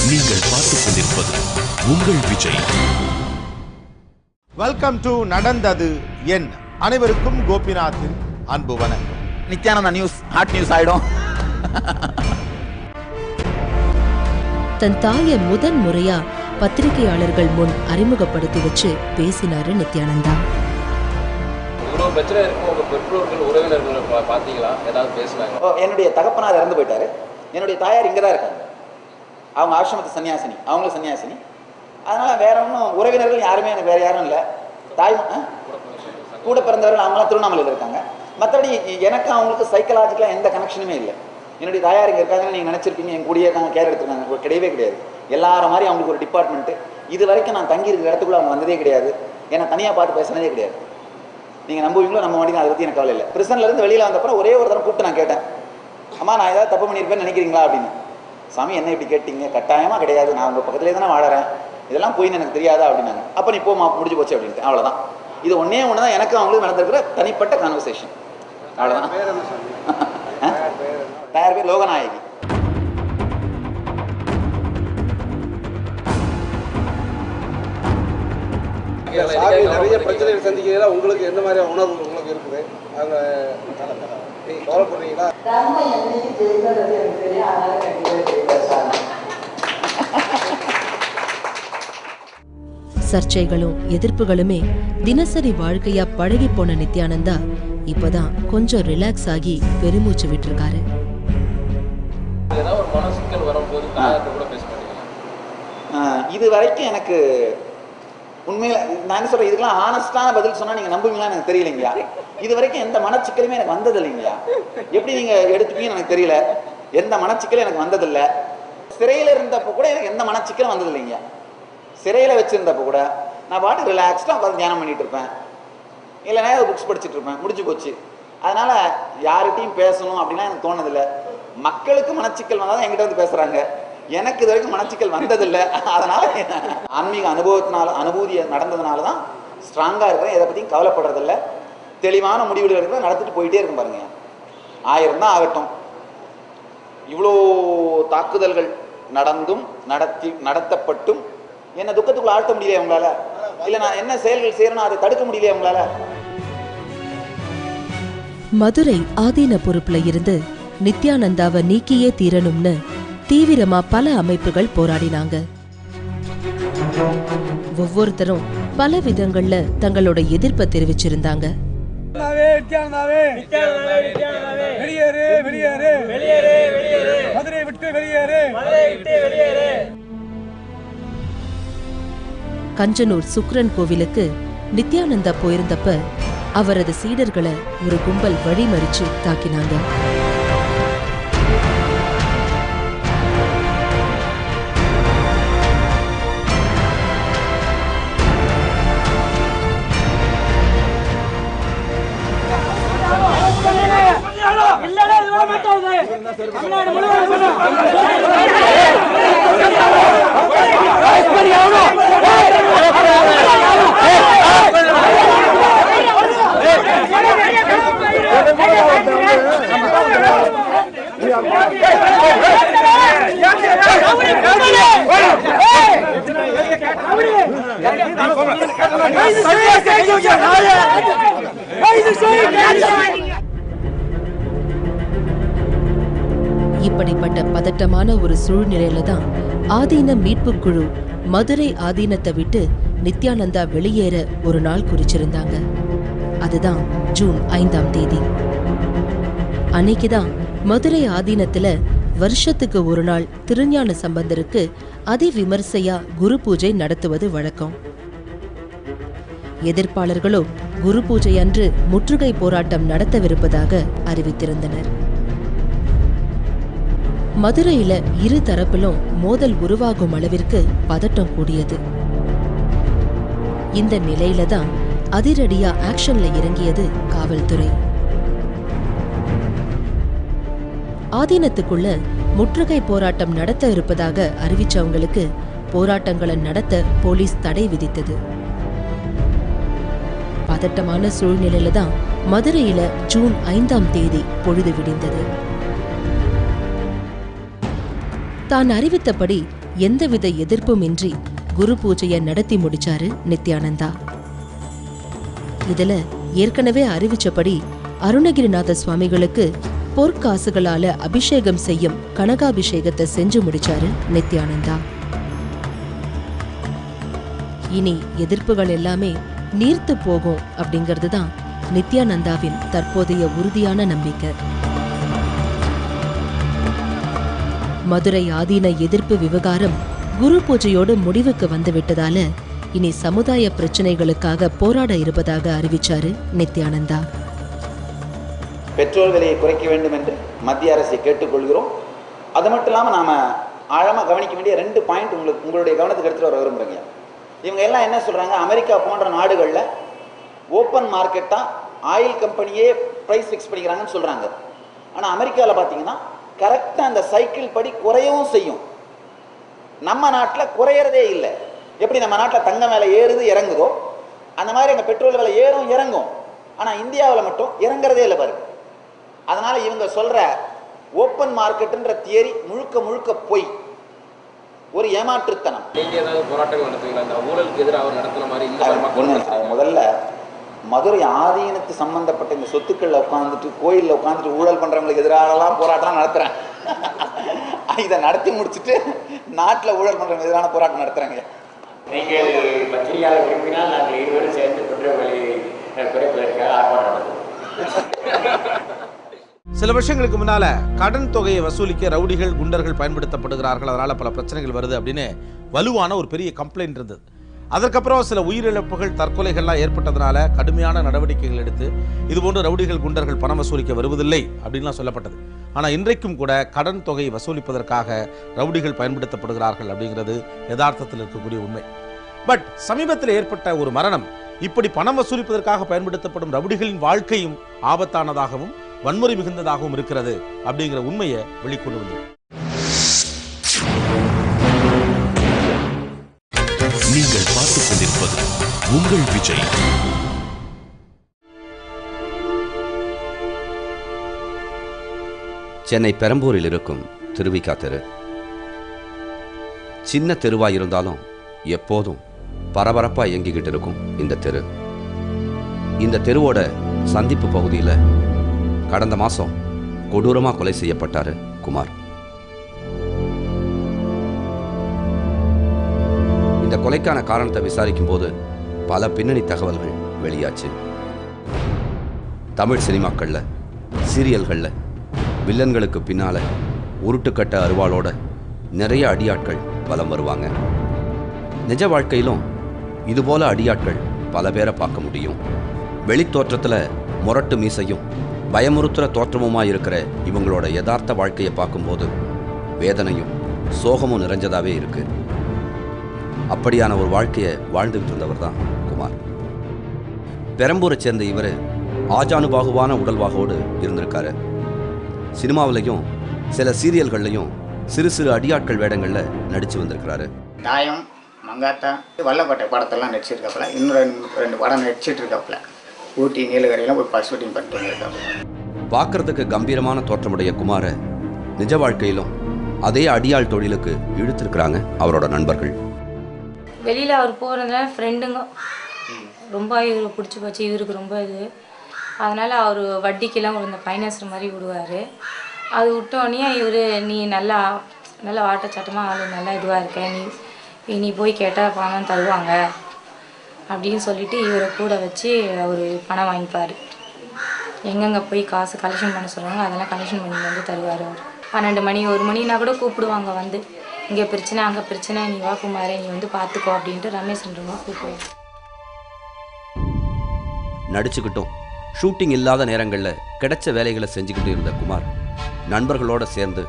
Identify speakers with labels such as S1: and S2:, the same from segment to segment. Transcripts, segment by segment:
S1: நீங்கள் பார்த்துக் கொண்டிருப்பது உங்கள் விஜய்.
S2: வெல்கம் டு நடந்தது என். அனைவருக்கும் கோபிநாத்தின் அன்பு வணக்கம்.
S3: நித்யானந்தா நியூஸ் ஹாட் நியூஸ் ஆயிடும்.
S4: தன் தாயை முதன் முறையா பத்திரிகையாளர்கள் முன் அறிமுகப்படுத்தி வச்சு பேசினாரு நித்யானந்தா.
S3: என்னுடைய தகப்பனார் இறந்து போயிட்டாரு. என்னுடைய தாயார் இங்கே தான் இருக்காங்க. அவங்க ஆசிரமத்து சன்னியாசினி, அவங்களும் சன்னியாசினி. அதனால வேற ஒன்றும் உறவினர்கள் யாருமே எனக்கு வேற யாரும் இல்லை. தாய் கூட பிறந்தவர்கள் அவங்களாம் திருவண்ணாமலையில் இருக்காங்க. மற்றபடி எனக்கு அவங்களுக்கு சைக்கலாஜிக்கலாக எந்த கனெக்ஷனுமே இல்லை. என்னுடைய தாயார் இங்கே இருக்காங்கன்னு நீங்கள் நினச்சிருப்பீங்க, என் கூடியே இருக்காங்க, கேர் எடுத்துருக்காங்க. கிடையவே கிடையாது. எல்லார மாதிரி அவங்களுக்கு ஒரு டிபார்ட்மெண்ட்டு. இது வரைக்கும் நான் தங்கி இருக்கிற இடத்துக்குள்ள அவங்க வந்ததே கிடையாது. என்னை தனியாக பார்த்து பேசினதே கிடையாது. நீங்கள் நம்புவீங்களோ நம்ப மாட்டீங்க, அதை பற்றி எனக்கு கவலை இல்லை. பிரிசன்லேருந்து வெளியில் வந்தப்பறம் ஒரே ஒரு தடவை கூப்பிட்டு நான் கேட்டேன், அம்மா நான் ஏதாவது தப்பு பண்ணியிருப்பேன்னு நினைக்கிறீங்களா அப்படின்னு. சாமி என்ன இப்படி கேட்டீங்க? கட்டாயமாக கிடையாது, நான் உங்கள் பக்கத்துலேயே தானே வாழறேன், இதெல்லாம் போயின்னு எனக்கு தெரியாதா அப்படின்னாங்க. அப்போ நீ போமா, முடிஞ்சு போச்சு அப்படின்ட்டு. அவ்வளோதான். இது ஒன்றே ஒன்று தான் எனக்கு அவங்களுக்கு நடந்திருக்கிற தனிப்பட்ட கான்வர்சேஷன். அவ்வளோதான். தயார் பேர் லோகநாயகி.
S5: நிறைய பிரச்சனைகள் சந்திக்கிறீங்களா? உங்களுக்கு எந்த மாதிரி உணர்வு உங்களுக்கு இருக்குது? அந்த கவலைப்படுறீங்களா?
S4: சர்ச்சைகளும் எதிர்ப்புகளுமே தினசரி வாழ்க்கையா பழகி போன நித்யானந்தா இப்பதான் கொஞ்சம் ரிலாக்ஸ் ஆகி பெருமூச்சு விட்டுருக்காரு.
S3: இது வரைக்கும் எனக்கு உண்மையில நான் என்ன சொல்றேன், இதுக்கெல்லாம் ஆனஸ்டான பதில் சொன்னா நீங்க நம்புவீங்களான்னு எனக்கு தெரியலைங்கயா. இது வரைக்கும் எந்த மனச்சிக்கலுமே எனக்கு வந்தது இல்லைங்கயா. எப்படி நீங்க எடுத்துப்பீங்கன்னு எனக்கு தெரியல. எந்த மனச்சிக்கலும் எனக்கு வந்ததில்லை. சிறையில் இருந்தப்போ கூட எனக்கு எந்த மனச்சிக்கலும் வந்தது இல்லைங்கயா. சிறையில் வச்சிருந்தப்போ கூட நான் பாட்டு ரிலாக்ஸ்டாக உட்காந்து தியானம் பண்ணிட்டு இருப்பேன், இல்லைனா புக்ஸ் படிச்சுட்டு இருப்பேன், முடிஞ்சு போச்சு. அதனால யார்கிட்டையும் பேசணும் அப்படின்னா எனக்கு தோணதில்லை. மக்களுக்கு மனச்சிக்கல் வந்தால் தான் என்கிட்ட வந்து பேசுறாங்க. எனக்கு இது வரைக்கும் மனச்சிக்கல் வந்ததில்லை. அதனால ஆன்மீக அனுபூதி நடந்ததுனால தான் ஸ்ட்ராங்காக இருக்கிறேன். எதை பற்றியும் கவலைப்படுறதில்லை. தெளிவான முடிவுகள் இருக்கிற நடத்திட்டு போயிட்டே இருக்கும் பாருங்க. 1000 தான் ஆகட்டும். இவ்வளோ தாக்குதல்கள் நடந்தும் நடத்தப்பட்டும் என்ன துக்கத்துக்குள்ள ஆழ்த்த முடியலையே உங்களால? இல்ல நான் என்ன செயல்கள் செய்யறேனோ அதை தடுக்க முடியலையே உங்களால?
S4: மதுரை ஆதீன பொறுப்புல இருந்து நித்யானந்தாவை நீக்கியே தீரணும்னு தீவிரமா பல அமைப்புகள் போராடினாங்க. ஒவ்வொருத்தரும் பல விதங்கள்ல தங்களோட எதிர்ப்பை தெரிவிச்சிருந்தாங்க. கஞ்சனூர் சுக்ரன் கோவிலுக்கு நித்யானந்தா போயிருந்தப்ப அவரது சீடர்களை ஒரு கும்பல் வழிமறிச்சு தாக்கினாங்க. இப்படிப்பட்ட பதட்டமான ஒரு சூழ்நிலையில தான் ஆதீன மீட்பு குழு மதுரை ஆதீனத்தை விட்டு நித்யானந்தா வெளியேற ஒரு நாள் குறிச்சிருந்தாங்க. அதுதான் ஜூன் 5ஆம் தேதி. அன்னைக்குதான் மதுரை ஆதீனத்துல வருஷத்துக்கு ஒரு நாள் திருஞான சம்பந்தருக்கு அதிவிமர்சையா குரு பூஜை நடத்துவது வழக்கம். எதிர்ப்பாளர்களோ குரு பூஜை அன்று முற்றுகை போராட்டம் நடத்தவிருப்பதாக அறிவித்திருந்தனர். மதுரையில இரு தரப்பிலும் மோதல் உருவாகும் அளவிற்கு பதட்டம் கூடியது. இந்த நிலையில தான் அதிரடியா ஆக்ஷன்ல இறங்கியது காவல்துறை. ஆதீனத்துக்குள்ள முற்றுகை போராட்டம் நடத்த இருப்பதாக அறிவிச்சவங்களுக்கு போராட்டங்களை நடத்த போலீஸ் தடை விதித்தது. பதட்டமான சூழ்நிலையில தான் மதுரையில ஜூன் 5ஆம் தேதி பொழுது விடிந்தது. தான் அறிவித்தபடி எந்தவித எதிர்ப்புமின்றி குரு பூஜையை நடத்தி முடிச்சாரு நித்யானந்தா. இதுல ஏற்கனவே அறிவிச்சபடி அருணகிரிநாத சுவாமிகளுக்கு பொற்காசுகளால அபிஷேகம் செய்யும் கனகாபிஷேகத்தை செஞ்சு முடிச்சாரு நித்யானந்தா. இனி எதிர்ப்புகள் எல்லாமே நீர்த்து போகும் அப்படிங்கிறது தான் நித்யானந்தாவின் தற்போதைய உறுதியான நம்பிக்கை. மதுரை ஆதீன எதிர்ப்பு விவகாரம் குரு பூஜையோடு முடிவுக்கு வந்துவிட்டதால இனி சமுதாய பிரச்சனைகளுக்காக போராட இருப்பதாக அறிவிச்சாரு நித்யானந்தா.
S3: பெட்ரோல் விலையை குறைக்க வேண்டும் என்று மத்திய அரசை கேட்டுக்கொள்கிறோம். அது மட்டும் இல்லாமல் நாம் ஆழமாக கவனிக்க வேண்டிய 2 பாயிண்ட் உங்களுடைய கவனத்துக்கு எடுத்துகிட்டு வர விரும்புகிறீங்க. இவங்க எல்லாம் என்ன சொல்கிறாங்க, அமெரிக்கா போன்ற நாடுகளில் ஓப்பன் மார்க்கெட்டாக ஆயில் கம்பெனியே ப்ரைஸ் ஃபிக்ஸ் பண்ணிக்கிறாங்கன்னு சொல்கிறாங்க. ஆனால் அமெரிக்காவில் பார்த்தீங்கன்னா கரெக்டாக அந்த சைக்கிள் படி குறையவும் செய்யும். நம்ம நாட்டில் குறையிறதே இல்லை. எப்படி நம்ம நாட்டில் தங்கம் விலை ஏறுது இறங்குதோ அந்த மாதிரி எங்கள் பெட்ரோல் விலை ஏறும் இறங்கும். ஆனால் இந்தியாவில் மட்டும் இறங்குறதே இல்லை பாருங்க. அதனால இவங்க சொல்ற ஓப்பன் மார்க்கெட்ன்ற தியரி முழுக்க முழுக்க பொய், ஒரு ஏமாற்றுத்தனம்.
S5: நீங்க ஏதாவது போராட்டங்கள் நடத்துவீங்களா இந்த ஊழலுக்கு எதிராக அவர் நடத்துன மாதிரி?
S3: முதல்ல மதுரை ஆதீனத்து சம்பந்தப்பட்ட இந்த சொத்துக்களில் உட்காந்துட்டு கோயிலில் உட்காந்துட்டு ஊழல் பண்றவங்களுக்கு எதிராகலாம் போராட்டம் நடத்துறேன். இதை நடத்தி முடிச்சுட்டு நாட்டில் ஊழல் பண்றவங்களுக்கு எதிரான போராட்டம் நடத்துறாங்க.
S6: நீங்கள் பத்திரிகையாளர் விரும்பினால் நாங்கள் இருவரும் சேர்ந்து பெட்ரோல் விலையை குறைப்பதற்காக ஆர்ப்பாட்டம் நடத்துவோம்.
S2: சில வருஷங்களுக்கு முன்னால கடன் தொகையை வசூலிக்க ரவுடிகள் குண்டர்கள் பயன்படுத்தப்படுகிறார்கள், அதனால பல பிரச்சனைகள் வருது அப்படின்னு வலுவான ஒரு பெரிய கம்ப்ளைண்ட் இருந்தது. அதற்கப்புறம் சில உயிரிழப்புகள் தற்கொலைகள்லாம் ஏற்பட்டதுனால கடுமையான நடவடிக்கைகள் எடுத்து இதுபோன்று ரவுடிகள் குண்டர்கள் பணம் வசூலிக்க வருவதில்லை அப்படின்லாம் சொல்லப்பட்டது. ஆனால் இன்றைக்கும் கூட கடன் தொகையை வசூலிப்பதற்காக ரவுடிகள் பயன்படுத்தப்படுகிறார்கள் அப்படிங்கிறது யதார்த்தத்தில் இருக்கக்கூடிய உண்மை. பட் சமீபத்தில் ஏற்பட்ட ஒரு மரணம் இப்படி பணம் வசூலிப்பதற்காக பயன்படுத்தப்படும் ரவுடிகளின் வாழ்க்கையும் ஆபத்தானதாகவும் வன்முறை மிகுந்ததாகவும் இருக்கிறது அப்படிங்கிற உண்மையை வெளிக்கொண்டு வந்தது.
S1: நீங்கள் பார்த்துக் கொண்டிருப்பது உங்கள் விஜய்.
S7: சென்னை பெரம்பூரில் இருக்கும் திருவிக்கா தெரு. சின்ன தெருவாய் இருந்தாலும் எப்போதும் பரபரப்பா இயங்கிக்கிட்டு இருக்கும் இந்த தெரு. இந்த தெருவோட சந்திப்பு பகுதியில் கடந்த மாசம் கொடூரமா கொலை செய்யப்பட்டாரு குமார். இந்த கொலைக்கான காரணத்தை விசாரிக்கும் போது பல பின்னணி தகவல்கள் வெளியாச்சு. தமிழ் சினிமாக்கள்ல சீரியல்கள்ல வில்லன்களுக்கு பின்னால உருட்டுக்கட்ட அருவாளோட நிறைய அடியாட்கள் வலம் வருவாங்க. நிஜ வாழ்க்கையிலும் இதுபோல அடியாட்கள் பல பேரை பார்க்க முடியும். வெளித்தோற்றத்துல முரட்டு மீசையும் பயமுறுத்துற தோற்றமுமா இருக்கிற இவங்களோட யதார்த்த வாழ்க்கையை பார்க்கும்போது வேதனையும் சோகமும் நிறைஞ்சதாவே இருக்கு. அப்படியான ஒரு வாழ்க்கையை வாழ்ந்துகிட்டு இருந்தவர் தான் குமார். பெரம்பூரை சேர்ந்த இவர் ஆஜானுபாகுவான உடல்வாகோடு இருந்திருக்காரு. சினிமாவிலையும் சில சீரியல்கள்லையும் சிறு சிறு அடியாட்கள் வேடங்களில் நடித்து வந்திருக்கிறாரு.
S8: தாயம், மங்காத்தா, வல்லப்பட்டை படத்தெல்லாம் நடிச்சிருக்காப்புல. இன்னும் 2 படம் நடிச்சிட்டு இருக்காப்புல. ஊட்டி நீலகிரிலாம் போய் ஷூட்டிங் பண்ணிட்டு வந்திருக்காப்புல.
S7: பார்க்கறதுக்கு கம்பீரமான தோற்றமுடைய குமாரை நிஜ வாழ்க்கையிலும் அதே அடியாள் தொழிலுக்கு இழுத்திருக்கிறாங்க அவரோட நண்பர்கள்.
S9: வெளியில் அவர் போகிறதுனால ஃப்ரெண்டுங்க ரொம்ப இவரை பிடிச்சி போச்சு. இவருக்கு ரொம்ப இது, அதனால் அவர் வட்டிக்கெல்லாம் இந்த ஃபைனான்ஸர் மாதிரி விடுவார். அது விட்டோடனே இவர் நீ நல்லா நல்லா வாட்டச்சாட்டமாக ஆள் நல்லா இதுவாக இருக்க, நீ போய் கேட்டால் பணம் தருவாங்க அப்படின்னு சொல்லிவிட்டு இவரை கூட வச்சு அவர் பணம் வாங்கிப்பார். எங்கெங்கே போய் காசு கலெக்ஷன் பண்ண சொல்கிறாங்க அதெல்லாம் கலெக்ஷன் பண்ணி வந்து தருவார். அவர் 12 மணி 1 மணினா கூட கூப்பிடுவாங்க வந்து, இங்கே பிரச்சனை அங்கே பிரச்சனை, நீ வா குமாரே நீ வந்து பார்த்துக்கோ அப்படின்ட்டு ரமேஷ்ன்றவங்க கூப்பிடுவோம்.
S7: நடிச்சுக்கிட்டும் ஷூட்டிங் இல்லாத நேரங்களில் கிடைச்ச வேலைகளை செஞ்சுக்கிட்டு இருந்த குமார் நண்பர்களோடு சேர்ந்து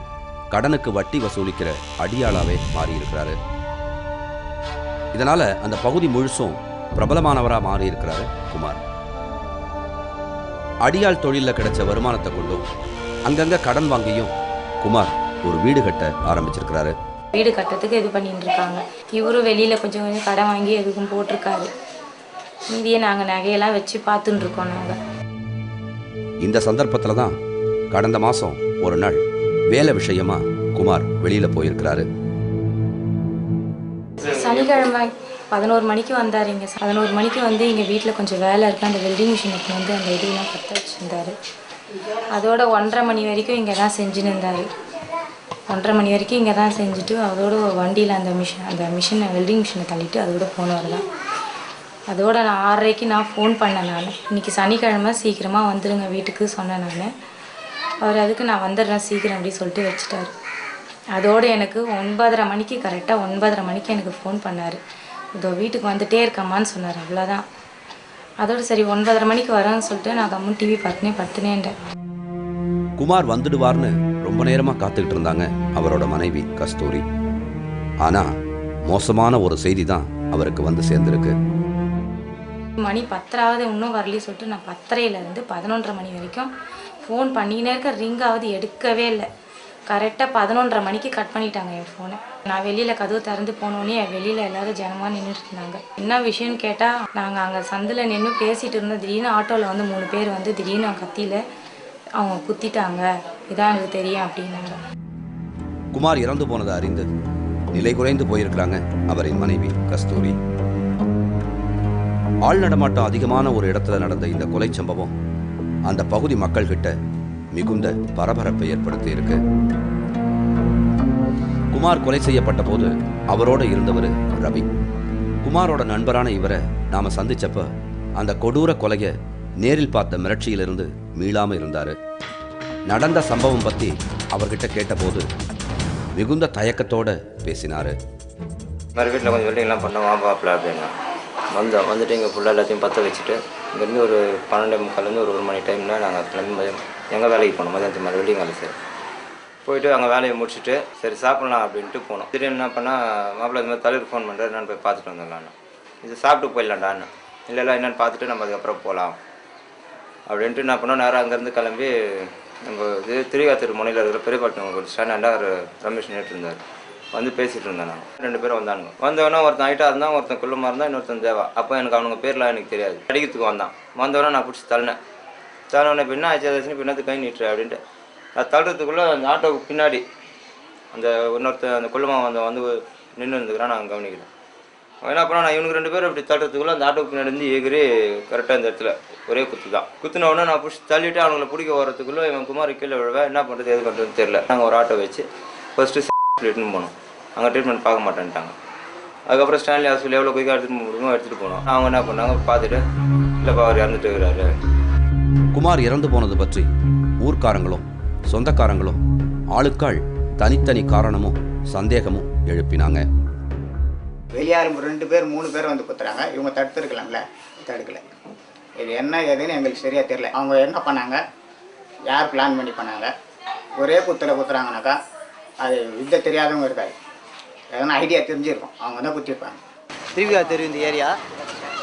S7: கடனுக்கு வட்டி வசூலிக்கிற அடியாளாவே மாறியிருக்கிறாரு. இதனால் அந்த பகுதி முழுசும் பிரபலமானவராக மாறியிருக்கிறாரு குமார். அடியாள் தொழிலில் கிடைச்ச வருமானத்தை கொண்டும் அங்கங்கே கடன் வாங்கியும் குமார் ஒரு வீடு கட்ட ஆரம்பிச்சிருக்கிறாரு.
S9: வீடு கட்டத்துக்கு இது பண்ணிட்டு இருக்காங்க. இவரும் வெளியில் கொஞ்சம் கொஞ்சம் கடன் வாங்கி எதுக்கும் போட்டிருக்காரு. மீதியை நாங்கள் நகையெல்லாம் வச்சு பார்த்துட்டு இருக்கோம். நாங்கள்
S7: இந்த சந்தர்ப்பத்தில் தான் கடந்த மாதம் ஒரு நாள் வேலை விஷயமா குமார் வெளியில் போயிருக்கிறாரு.
S9: சனிக்கிழமை 11 மணிக்கு வந்தார். இங்கே 11 மணிக்கு வந்து எங்கள் வீட்டில் கொஞ்சம் வேலை இருக்குது, அந்த வெல்டிங் மிஷினுக்கு வந்து அந்த இதெல்லாம் பற்ற வச்சுருந்தார். அதோட 1:30 மணி வரைக்கும் இங்கே தான் செஞ்சுன்னு இருந்தார். 1:30 மணி வரைக்கும் இங்கே தான் செஞ்சுட்டு அதோட வண்டியில் அந்த மிஷினை வெல்டிங் மிஷினை தள்ளிட்டு அதோட போனவர் தான். அதோட நான் 6:30க்கு நான் ஃபோன் பண்ணேன். நான் இன்றைக்கி சனிக்கிழமை சீக்கிரமாக வந்துடுங்க வீட்டுக்கு சொன்னேன். அவர் அதுக்கு நான் வந்துடுறேன் சீக்கிரம் அப்படி சொல்லிட்டு வச்சுட்டார். அதோடு எனக்கு 9:30 மணிக்கு கரெக்டாக 9:30 மணிக்கு எனக்கு ஃபோன் பண்ணார். இதோ வீட்டுக்கு வந்துகிட்டே இருக்கம்மான்னு சொன்னார். அவ்வளோதான். அதோடு சரி 9:30 மணிக்கு வரேன்னு சொல்லிட்டு நான் கம்முன்னு டிவி படுத்துனேன்ட்டேன்.
S7: குமார் வந்துடுவார்னு ரொம்ப நேரமாக காத்துக்கிட்டு இருந்தாங்க அவரோட மனைவி கஸ்தூரி. ஆனால் மோசமான ஒரு செய்தி தான் அவருக்கு வந்து சேர்ந்துருக்கு.
S9: மணி 10 இன்னும் வரலையே சொல்லிட்டு நான் 10:30லேருந்து 11:30 மணி வரைக்கும் ஃபோன் பண்ணிக்கினே இருக்க, ரிங்காவது எடுக்கவே இல்லை. கரெக்டாக 11:30 மணிக்கு கட் பண்ணிட்டாங்க என் ஃபோனை. நான் வெளியில் கதவு திறந்து போனோடனே வெளியில் எல்லோரும் ஜனமாக நின்றுட்டு இருந்தாங்க. என்ன விஷயம்னு கேட்டால் நாங்கள் அங்கே சந்தில் நின்று பேசிகிட்டு இருந்தோம். திடீர்னு ஆட்டோவில் வந்து 3 பேர் வந்து திடீர்னு கத்தியில் அவங்க குத்திட்டாங்க, இதான் எனக்கு தெரியும் அப்படின்னாங்க.
S7: குமார் இறந்து போனதை அறிந்து நிலை குறைந்து போயிருக்கிறாங்க அவரின் மனைவி கஸ்தூரி. ஆள் நடமாட்டம் அதிகமான ஒரு இடத்துல நடந்த இந்த கொலை சம்பவம் அந்த பகுதி மக்கள் கிட்ட மிகுந்த பரபரப்பை ஏற்படுத்தி இருக்கு. குமார் கொலை செய்யப்பட்ட போது அவரோட இருந்தவர் ரவி. குமாரோட நண்பரான இவரை நாம சந்திச்சப்ப அந்த கொடூர கொலையை நேரில் பார்த்த மிரட்சியிலிருந்து மீளாம இருந்தாரு. நடந்த சம்பவம் பத்தி அவர்கிட்ட கேட்டபோது மிகுந்த தயக்கத்தோட பேசினாரு.
S10: மாதிரி வீட்டில் கொஞ்சம் வெல்டிங்லாம் பண்ண வாப்பாப்பில் அப்படின்னா வந்துட்டு இங்கே ஃபுல்லாக எல்லாத்தையும் பற்ற வச்சுட்டு இங்கேருந்து ஒரு 12:45 ஒரு 1 மணி டைமில் நாங்கள் கிளம்பி எங்கள் வேலைக்கு போனோம். மதியானத்து மாதிரி வெல்டிங் வேலை சார் போயிட்டு அங்கே வேலையை முடிச்சுட்டு சரி சாப்பிட்லாம் அப்படின்ட்டு போனோம். திடீர்னு என்ன பண்ணால் மாப்பிள்ளை இந்த மாதிரி தலைவர் ஃபோன் பண்ணுறாரு, நான் போய் பார்த்துட்டு வந்துடலான்னு. இது சாப்பிட்டு போயிடலான்டான்னு. இல்லை என்னென்னு பார்த்துட்டு நம்ம அதுக்கப்புறம் போகலாம் அப்படின்ட்டு என்ன பண்ணோம். நேரம் அங்கேருந்து கிளம்பி நம்ம இது திருவாத்தூர் முனையில் இருக்கிற பெரியபாட்டினம் ஒரு ஸ்டாண்டாக ஒரு ரமேஷ் நேற்று இருந்தார். வந்து பேசிகிட்டு இருந்தேன். நான் 2 பேரும் வந்தானுங்க. வந்தவொடனே ஒருத்தன் ஹைட்டாக இருந்தான், ஒருத்தன் குள்ளமாக இருந்தான், இன்னொருத்தன் தேவா. அப்போ எனக்கு அவனுங்க பேர்லாம் எனக்கு தெரியாது. அடிக்கிறதுக்கு வந்தவொடனே நான் பிடிச்சி தள்ளினேன். இப்போ என்ன ஆச்சு பின்னாடி கை நீட்டுரு அப்படின்ட்டு அது தள்ளுறதுக்குள்ளே அந்த ஆட்டோவுக்கு பின்னாடி அந்த இன்னொருத்தன் அந்த குள்ளமாக வந்து நின்று இருந்துக்கிறான். நான் கவனிக்கிறேன். என்ன பண்ணால் நான் இவனுக்கு 2 பேரும் இப்படி தள்ளுறதுக்குள்ளே அந்த ஆட்டோவுக்கு பின்னாடி இருந்து எகிரி கரெக்டாக இந்த இடத்துல ஒரே குத்து தான். குத்துனவுடனே நான் பிடிச்சி தள்ளிவிட்டு அவங்களை பிடிக்க வரதுக்குள்ளே இவன் குமார் கீழே விழுவேன். என்ன பண்ணுறது எது பண்ணுறதுன்னு தெரியல. நாங்கள் ஒரு ஆட்டோ வச்சு ஃபஸ்ட்டு ட்ரீட்மெண்ட் போனோம். அங்கே ட்ரீட்மெண்ட் பார்க்க மாட்டேன்ட்டாங்க. அதுக்கப்புறம் ஸ்டான்லி ஹாஸ்பிட்டல் எவ்வளோ குயிக்காக எடுத்துகிட்டு போனோம். அவங்க என்ன பண்ணாங்க பார்த்துட்டு இல்லைப்பா அவர் இறந்துட்டு இருக்கிறாரு.
S7: குமார் இறந்து போனது பற்றி ஊர்க்காரங்களும் சொந்தக்காரங்களும் ஆளுக்காள் தனித்தனி காரணமும் சந்தேகமும் எழுப்பினாங்க.
S8: வெளியார் 2 பேர் 3 பேர் வந்து குத்துறாங்க. இவங்க தடுத்துருக்கலாம்ல, தடுக்கலை. இது என்ன ஏதுன்னு எங்களுக்கு சரியாக தெரியல. அவங்க என்ன பண்ணாங்க, யார் பிளான் பண்ணி பண்ணாங்க. ஒரே குத்தில் குத்துறாங்கனாக்கா அது வித்த தெரியாதவங்க இருக்காது, எதனா ஐடியா தெரிஞ்சிருக்கும், அவங்க தான் குத்திருப்பாங்க.
S11: திருவிழா தெரு இந்த ஏரியா,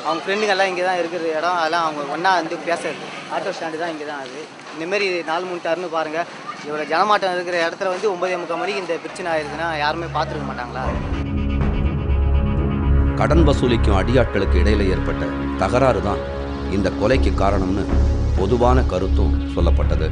S11: அவங்க ஃப்ரெண்டுங்கெல்லாம் இங்கே தான் இருக்கிற இடம். அதெல்லாம் அவங்க ஒன்றா வந்து பேசுறது. ஆட்டோ ஸ்டாண்டு தான் இங்கே தான். அது இந்தமாரி 4 3 டர்னு பாருங்கள். இவ்வளோ ஜனமாட்டம் இருக்கிற இடத்துல வந்து 9:45 மணிக்கு இந்த பிரச்சனை ஆயிருக்குன்னா யாருமே பார்த்துருக்க மாட்டாங்களா?
S7: கடன் வசூலிக்கும் அடியாட்களுக்கு இடையில ஏற்பட்ட தகராறு தான் இந்த கொலைக்கு காரணம்னு பொதுவான கருத்தும் சொல்லப்பட்டது.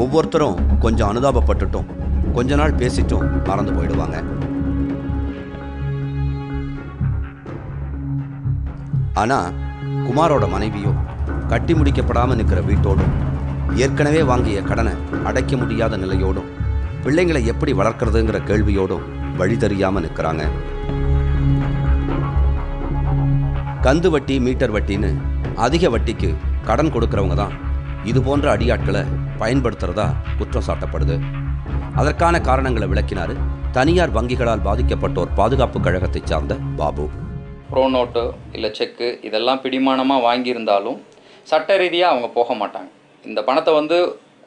S7: ஒவ்வொருத்தரும் கொஞ்சம் அனுதாபப்பட்டுட்டும் கொஞ்ச நாள் பேசிட்டும் மறந்து போயிடுவாங்க. ஆனா குமாரோட மனைவியோ கட்டி முடிக்கப்படாமல் நிற்கிற வீட்டோடும் ஏற்கனவே வாங்கிய கடனை அடைக்க முடியாத நிலையோடும் பிள்ளைங்களை எப்படி வளர்க்கறதுங்கிற கேள்வியோடும் வழி தெரியாமல் நிற்கிறாங்க. கந்து வட்டி மீட்டர் வட்டின்னு அதிக வட்டிக்கு கடன் கொடுக்கறவங்க தான் இது போன்ற அடியாட்களை பயன்படுத்துறதா குற்றம் சாட்டப்படுது. அதற்கான காரணங்களை விளக்கினார் தனியார் வங்கிகளால் பாதிக்கப்பட்டோர் பாதுகாப்பு கழகத்தை சார்ந்த பாபு.
S12: ப்ரோ நோட்டு இல்லை செக்கு இதெல்லாம் பிடிமானமாக வாங்கியிருந்தாலும் சட்ட ரீதியாக அவங்க போக மாட்டாங்க. இந்த பணத்தை வந்து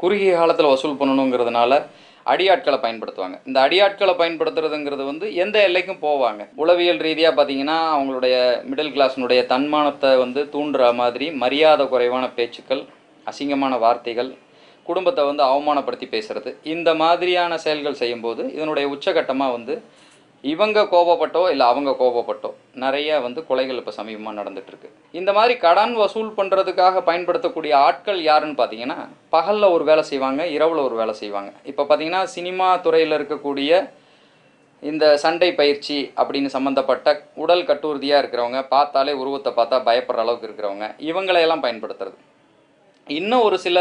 S12: குறுகிய காலத்தில் வசூல் பண்ணணுங்கிறதுனால அடியாட்களை பயன்படுத்துவாங்க. இந்த அடியாட்களை பயன்படுத்துறதுங்கிறது வந்து எந்த எல்லைக்கும் போவாங்க. உளவியல் ரீதியாக பார்த்தீங்கன்னா அவங்களுடைய மிடில் கிளாஸினுடைய தன்மானத்தை வந்து தூண்டுற மாதிரி மரியாதை குறைவான பேச்சுக்கள், அசிங்கமான வார்த்தைகள், குடும்பத்தை வந்து அவமானப்படுத்தி பேசுகிறது, இந்த மாதிரியான செயல்கள் செய்யும்போது இதனுடைய உச்சகட்டமாக வந்து இவங்க கோபப்பட்டோ இல்லை அவங்க கோபப்பட்டோ நிறைய வந்து கொலைகள் இப்போ சமீபமாக நடந்துகிட்ருக்கு. இந்த மாதிரி கடன் வசூல் பண்ணுறதுக்காக பயன்படுத்தக்கூடிய ஆட்கள் யாருன்னு பார்த்தீங்கன்னா, பகலில் ஒரு வேலை செய்வாங்க, இரவில் ஒரு வேலை செய்வாங்க. இப்போ பார்த்தீங்கன்னா சினிமா துறையில் இருக்கக்கூடிய இந்த சண்டை பயிற்சி அப்படின்னு சம்மந்தப்பட்ட உடல் கட்டுறுதியாக இருக்கிறவங்க, பார்த்தாலே உருவத்தை பார்த்தா பயப்படுற அளவுக்கு இருக்கிறவங்க, இவங்களையெல்லாம் பயன்படுத்துறது. இன்னும் ஒரு சில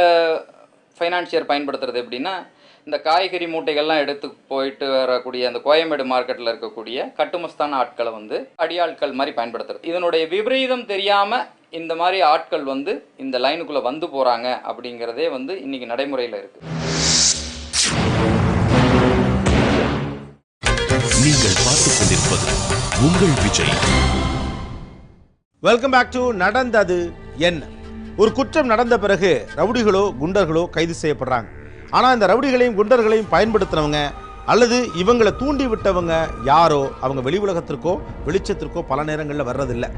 S12: ஃபைனான்சியர் பயன்படுத்துறது எப்படின்னா, இந்த காய்கறி மூட்டைகள்லாம் எடுத்து போயிட்டு வரக்கூடிய அந்த கோயம்பேடு மார்க்கெட்டில் இருக்கக்கூடிய கட்டுமஸ்தான ஆட்களை வந்து அடியாட்கள் மாதிரி பயன்படுத்துறது. இதனுடைய விபரீதம் தெரியாமல் இந்த மாதிரி ஆட்கள் வந்து இந்த லைனுக்குள்ளே வந்து போகிறாங்க அப்படிங்கிறதே வந்து இன்றைக்கி நடைமுறையில் இருக்குது.
S1: நீங்கள் பார்த்துக் கொண்டிருப்பது உங்கள் விஜய்.
S2: வெல்கம் பேக் டு நடந்தது என்ன. ஒரு குற்றம் நடந்த பிறகு ரவுடிகளோ குண்டர்களோ கைது செய்யப்படுறாங்க. ஆனால் இந்த ரவுடிகளையும் குண்டர்களையும் பயன்படுத்தினவங்க அல்லது இவங்களை தூண்டி விட்டவங்க யாரோ அவங்க வெளி உலகத்திற்கோ வெளிச்சத்திற்கோ பல நேரங்களில் வர்றதில்லை.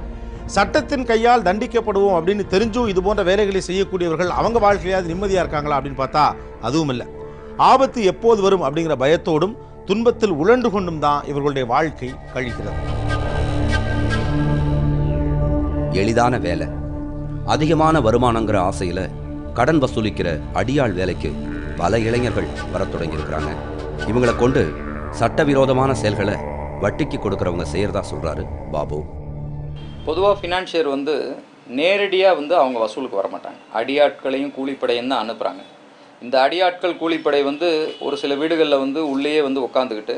S2: சட்டத்தின் கையால் தண்டிக்கப்படுவோம் அப்படின்னு தெரிஞ்சும் இது போன்ற வேலைகளை செய்யக்கூடியவர்கள் அவங்க வாழ்க்கையாவது நிம்மதியாக இருக்காங்களா அப்படின்னு பார்த்தா அதுவும் இல்லை. ஆபத்து எப்போது வரும் அப்படிங்கிற பயத்தோடும் துன்பத்தில் உழண்டு கொண்டும் தான் இவர்களுடைய வாழ்க்கை கழிக்கிறது.
S7: எளிதான வேலை, அதிகமான வருமானங்கிற ஆசையில் கடன் வசூலிக்கிற அடியாள் வேலைக்கு பல இளைஞர்கள் வர தொடங்கியிருக்கிறாங்க. இவங்களை கொண்டு சட்டவிரோதமான செயல்களை வட்டிக்கு கொடுக்குறவங்க செய்கிறதா சொல்கிறாரு பாபு.
S12: பொதுவாக ஃபினான்ஷியர் வந்து நேரடியாக வந்து அவங்க வசூலுக்கு வரமாட்டாங்க, அடியாட்களையும் கூலிப்படையும் தான் அனுப்புகிறாங்க. இந்த அடியாட்கள் கூலிப்படை வந்து ஒரு சில வீடுகளில் வந்து உள்ளேயே வந்து உட்காந்துக்கிட்டு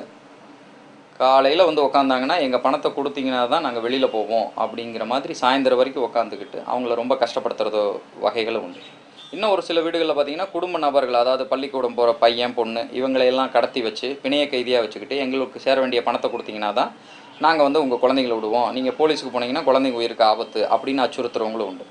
S12: காலையில் வந்து உட்காந்தாங்கன்னா எங்கள் பணத்தை கொடுத்தீங்கன்னா தான் நாங்கள் வெளியில் போவோம் அப்படிங்கிற மாதிரி சாயந்தரம் வரைக்கும் உட்காந்துக்கிட்டு அவங்கள ரொம்ப கஷ்டப்படுத்துகிறதோ வகைகளும் உண்டு. இன்னும் ஒரு சில வீடுகளில் பார்த்திங்கன்னா குடும்ப நபர்கள், அதாவது பள்ளிக்கூடம் போகிற பையன் பொண்ணு இவங்களையெல்லாம் கடத்தி வச்சு பிணைய கைதியாக வச்சுக்கிட்டு எங்களுக்கு சேர வேண்டிய பணத்தை கொடுத்தீங்கன்னா தான் நாங்கள் வந்து உங்கள் குழந்தைங்களை விடுவோம், நீங்கள் போலீஸுக்கு போனீங்கன்னா குழந்தைங்க உயிருக்கு ஆபத்து அப்படின்னு அச்சுறுத்துறவங்களும் உண்டு.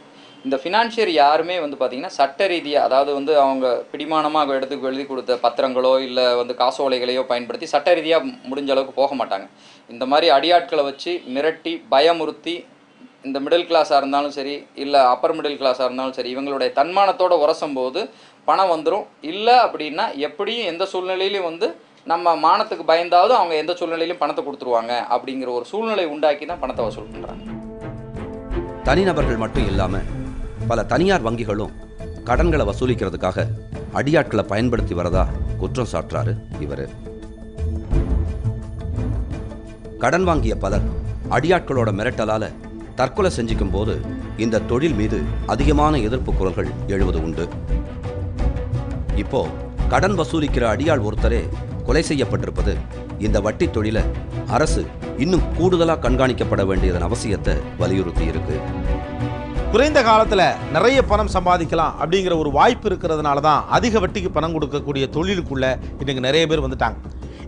S12: இந்த ஃபினான்ஷியர் யாருமே வந்து பார்த்திங்கன்னா சட்ட ரீதியாக, அதாவது வந்து அவங்க பிடிமானமாக எடுத்து எழுதி கொடுத்த பத்திரங்களோ இல்லை வந்து காசோலைகளையோ பயன்படுத்தி சட்ட ரீதியாக முடிஞ்ச அளவுக்கு போக மாட்டாங்க. இந்த மாதிரி அடியாட்களை வச்சு மிரட்டி பயமுறுத்தி இந்த மிடில் கிளாஸாக இருந்தாலும் சரி இல்லை அப்பர் மிடில் கிளாஸாக இருந்தாலும் சரி இவங்களுடைய தன்மானத்தோடு உரசும் போது பணம் வந்துடும். இல்லை அப்படின்னா எப்படியும் எந்த சூழ்நிலையிலையும் வந்து நம்ம மானத்துக்கு பயந்தாவது அவங்க எந்த சூழ்நிலையிலும் பணத்தை கொடுத்துருவாங்க அப்படிங்கிற ஒரு சூழ்நிலை உண்டாக்கி தான் பணத்தை வசூல் பண்ணுறாங்க.
S7: தனிநபர்கள் மட்டும் இல்லாமல் பல தனியார் வங்கிகளும் கடன்களை வசூலிக்கிறதுக்காக அடியாட்களை பயன்படுத்தி வரதா குற்றம் சாட்டுறாரு இவர். கடன் வாங்கிய பலர் அடியாட்களோட மிரட்டலால தற்கொலை செஞ்சுக்கும் போது இந்த தொழில் மீது அதிகமான எதிர்ப்பு குரல்கள் எழுவது உண்டு. இப்போ கடன் வசூலிக்கிற அடியாள் ஒருத்தரே கொலை செய்யப்பட்டிருப்பது இந்த வட்டி தொழிலை அரசு இன்னும் கூடுதலாக கண்காணிக்கப்பட வேண்டியதன் அவசியத்தை வலியுறுத்தி இருக்கு.
S2: குறைந்த காலத்தில் நிறைய பணம் சம்பாதிக்கலாம் அப்படிங்கிற ஒரு வாய்ப்பு இருக்கிறதுனால தான் அதிக வட்டிக்கு பணம் கொடுக்கக்கூடிய தொழிலுக்குள்ள இன்னைக்கு நிறைய பேர் வந்துட்டாங்க.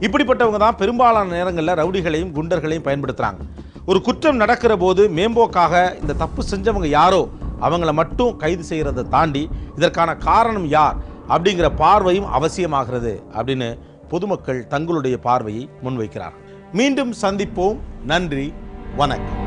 S2: இப்படிப்பட்டவங்க தான் பெரும்பாலான நேரங்களில் ரவுடிகளையும் குண்டர்களையும் பயன்படுத்துகிறாங்க. ஒரு குற்றம் நடக்கிற போது மேம்போக்காக இந்த தப்பு செஞ்சவங்க யாரோ அவங்கள மட்டும் கைது செய்கிறதை தாண்டி இதற்கான காரணம் யார் அப்படிங்கிற பார்வையும் அவசியமாகிறது அப்படின்னு பொதுமக்கள் தங்களுடைய பார்வையை முன்வைக்கிறார்கள். மீண்டும் சந்திப்போம். நன்றி, வணக்கம்.